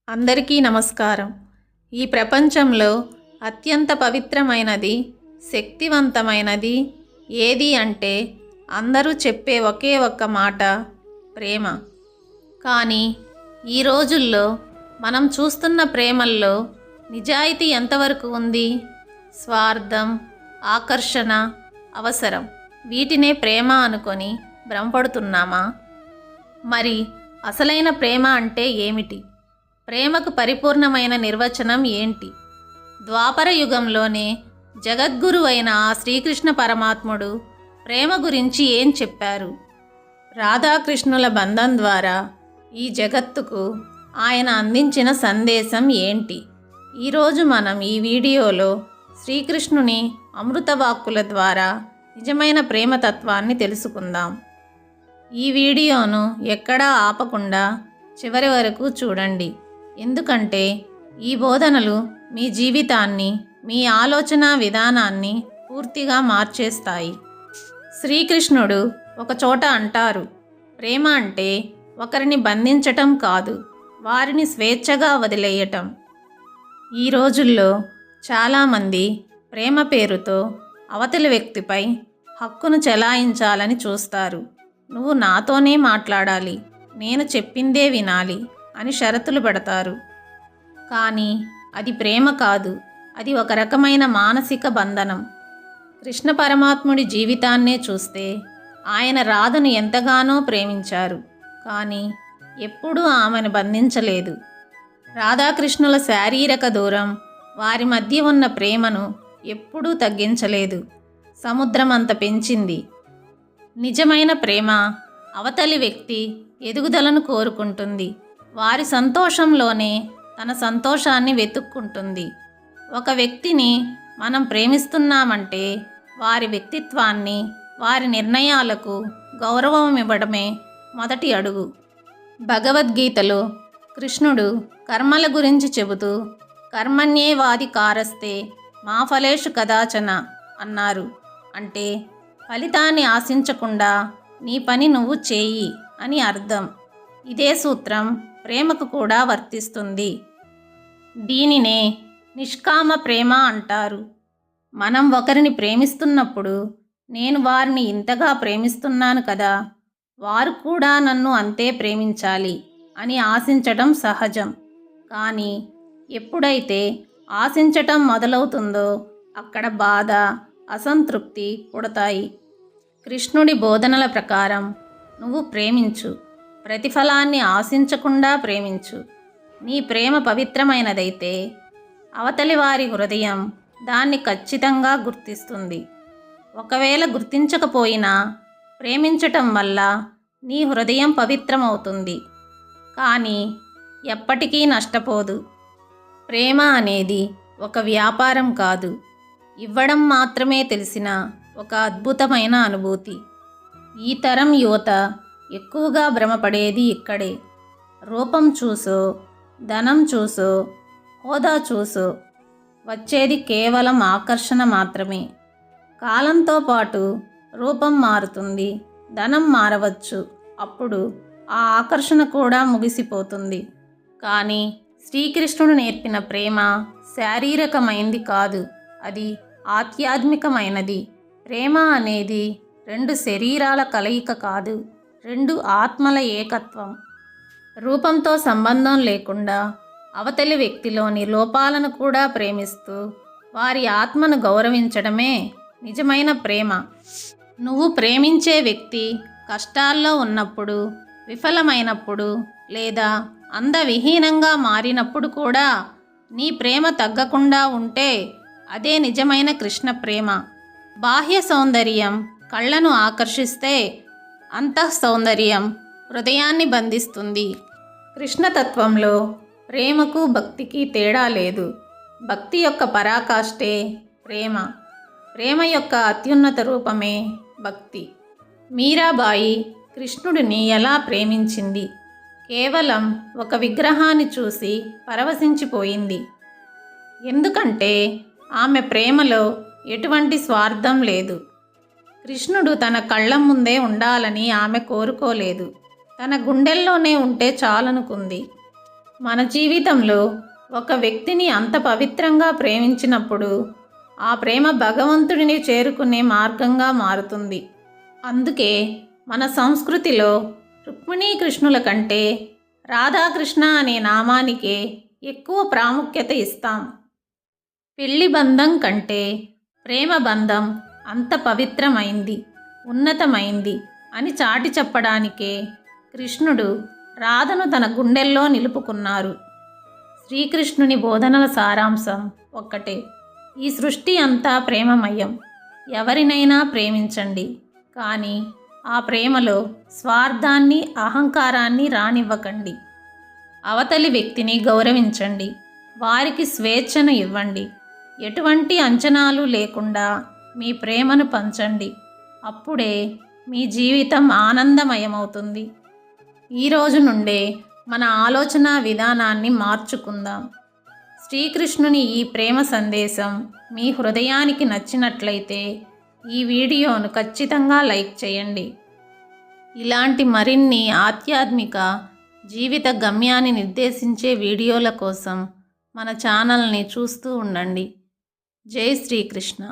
అందరికీ నమస్కారం. ఈ ప్రపంచంలో అత్యంత పవిత్రమైనది, శక్తివంతమైనది ఏది అంటే అందరూ చెప్పే ఒకే ఒక్క మాట ప్రేమ. కానీ ఈ రోజుల్లో మనం చూస్తున్న ప్రేమల్లో నిజాయితీ ఎంతవరకు ఉంది? స్వార్థం, ఆకర్షణ, అవసరం వీటినే ప్రేమ అనుకొని భ్రమపడుతున్నామా? మరి అసలైన ప్రేమ అంటే ఏమిటి? ప్రేమకు పరిపూర్ణమైన నిర్వచనం ఏంటి? ద్వాపర యుగంలోనే జగద్గురు అయిన ఆ శ్రీకృష్ణ పరమాత్ముడు ప్రేమ గురించి ఏం చెప్పారు? రాధాకృష్ణుల బంధం ద్వారా ఈ జగత్తుకు ఆయన అందించిన సందేశం ఏంటి? ఈరోజు మనం ఈ వీడియోలో శ్రీకృష్ణుని అమృతవాక్కుల ద్వారా నిజమైన ప్రేమతత్వాన్ని తెలుసుకుందాం. ఈ వీడియోను ఎక్కడా ఆపకుండా చివరి వరకు చూడండి. ఎందుకంటే ఈ బోధనలు మీ జీవితాన్ని, మీ ఆలోచన విధానాన్ని పూర్తిగా మార్చేస్తాయి. శ్రీకృష్ణుడు ఒక చోట అంటారు, ప్రేమ అంటే ఒకరిని బంధించటం కాదు, వారిని స్వేచ్ఛగా వదిలేయటం. ఈ రోజుల్లో చాలామంది ప్రేమ పేరుతో అవతలి వ్యక్తిపై హక్కును చెలాయించాలని చూస్తారు. నువ్వు నాతోనే మాట్లాడాలి, నేను చెప్పిందే వినాలి అని షరతులు పెడతారు. కానీ అది ప్రేమ కాదు, అది ఒక రకమైన మానసిక బంధనం. కృష్ణ పరమాత్ముడి జీవితాన్నే చూస్తే ఆయన రాధను ఎంతగానో ప్రేమించారు, కానీ ఎప్పుడూ ఆమెను బంధించలేదు. రాధాకృష్ణుల శారీరక దూరం వారి మధ్య ఉన్న ప్రేమను ఎప్పుడూ తగ్గించలేదు, సముద్రమంత పెంచింది. నిజమైన ప్రేమ అవతలి వ్యక్తి ఎదుగుదలను కోరుకుంటుంది, వారి సంతోషంలోనే తన సంతోషాన్ని వెతుక్కుంటుంది. ఒక వ్యక్తిని మనం ప్రేమిస్తున్నామంటే వారి వ్యక్తిత్వాన్ని, వారి నిర్ణయాలకు గౌరవం ఇవ్వడమే మొదటి అడుగు. భగవద్గీతలో కృష్ణుడు కర్మల గురించి చెబుతూ కర్మణ్యేవాధికారస్తే మా ఫలేషు కదాచన అన్నారు. అంటే ఫలితాన్ని ఆశించకుండా నీ పని నువ్వు చేయి అని అర్థం. ఇదే సూత్రం ప్రేమకు కూడా వర్తిస్తుంది. దీనినే నిష్కామ ప్రేమ అంటారు. మనం ఒకరిని ప్రేమిస్తున్నప్పుడు నేను వారిని ఇంతగా ప్రేమిస్తున్నాను కదా, వారు కూడా నన్ను అంతే ప్రేమించాలి అని ఆశించటం సహజం. కానీ ఎప్పుడైతే ఆశించటం మొదలవుతుందో అక్కడ బాధ, అసంతృప్తి పుడతాయి. కృష్ణుడి బోధనల ప్రకారం నువ్వు ప్రేమించు, ప్రతిఫలాన్ని ఆశించకుండా ప్రేమించు. నీ ప్రేమ పవిత్రమైనదైతే అవతలి వారి హృదయం దాన్ని ఖచ్చితంగా గుర్తిస్తుంది. ఒకవేళ గుర్తించకపోయినా ప్రేమించటం వల్ల నీ హృదయం పవిత్రమవుతుంది, కానీ ఎప్పటికీ నష్టపోదు. ప్రేమ అనేది ఒక వ్యాపారం కాదు, ఇవ్వడం మాత్రమే తెలిసిన ఒక అద్భుతమైన అనుభూతి. ఈ తరం యువత ఎక్కువగా భ్రమపడేది ఇక్కడే. రూపం చూసో, ధనం చూసో, హోదా చూసో వచ్చేది కేవలం ఆకర్షణ మాత్రమే. కాలంతో పాటు రూపం మారుతుంది, ధనం మారవచ్చు, అప్పుడు ఆ ఆకర్షణ కూడా ముగిసిపోతుంది. కానీ శ్రీకృష్ణుడు నేర్పిన ప్రేమ శారీరకమైంది కాదు, అది ఆధ్యాత్మికమైనది. ప్రేమ అనేది రెండు శరీరాల కలయిక కాదు, రెండు ఆత్మల ఏకత్వం. రూపంతో సంబంధం లేకుండా అవతలి వ్యక్తిలోని లోపాలను కూడా ప్రేమిస్తూ వారి ఆత్మను గౌరవించడమే నిజమైన ప్రేమ. నువ్వు ప్రేమించే వ్యక్తి కష్టాల్లో ఉన్నప్పుడు, విఫలమైనప్పుడు లేదా అందవిహీనంగా మారినప్పుడు కూడా నీ ప్రేమ తగ్గకుండా ఉంటే అదే నిజమైన కృష్ణ ప్రేమ. బాహ్య సౌందర్యం కళ్ళను ఆకర్షిస్తే అంతః సౌందర్యం హృదయాన్ని బంధిస్తుంది. కృష్ణతత్వంలో ప్రేమకు భక్తికి తేడా లేదు. భక్తి యొక్క పరాకాష్ఠే ప్రేమ, ప్రేమ యొక్క అత్యున్నత రూపమే భక్తి. మీరాబాయి కృష్ణుడిని ఎలా ప్రేమించింది? కేవలం ఒక విగ్రహాన్ని చూసి పరవశించిపోయింది. ఎందుకంటే ఆమె ప్రేమలో ఎటువంటి స్వార్థం లేదు. కృష్ణుడు తన కళ్ళ ముందే ఉండాలని ఆమె కోరుకోలేదు, తన గుండెల్లోనే ఉంటే చాలనుకుంది. మన జీవితంలో ఒక వ్యక్తిని అంత పవిత్రంగా ప్రేమించినప్పుడు ఆ ప్రేమ భగవంతుడిని చేరుకునే మార్గంగా మారుతుంది. అందుకే మన సంస్కృతిలో రుక్మిణీ కృష్ణుల కంటే రాధాకృష్ణ అనే నామానికే ఎక్కువ ప్రాముఖ్యత ఇస్తాం. పెళ్లి బంధం కంటే ప్రేమ బంధం అంత పవిత్రమైంది, ఉన్నతమైంది అని చాటి చెప్పడానికే కృష్ణుడు రాధను తన గుండెల్లో నిలుపుకున్నారు. శ్రీకృష్ణుని బోధనల సారాంశం ఒక్కటే: ఈ సృష్టి అంతా ప్రేమమయం. ఎవరినైనా ప్రేమించండి, కానీ ఆ ప్రేమలో స్వార్థాన్ని, అహంకారాన్ని రానివ్వకండి. అవతలి వ్యక్తిని గౌరవించండి, వారికి స్వేచ్ఛను ఇవ్వండి. ఎటువంటి అంచనాలు లేకుండా మీ ప్రేమను పంచండి. అప్పుడే మీ జీవితం ఆనందమయమవుతుంది. ఈరోజు నుండే మన ఆలోచన విధానాన్ని మార్చుకుందాం. శ్రీకృష్ణుని ఈ ప్రేమ సందేశం మీ హృదయానికి నచ్చినట్లయితే ఈ వీడియోను ఖచ్చితంగా లైక్ చేయండి. ఇలాంటి మరిన్ని ఆధ్యాత్మిక జీవిత గమ్యాన్ని నిర్దేశించే వీడియోల కోసం మన ఛానల్ని చూస్తూ ఉండండి. జై శ్రీకృష్ణ.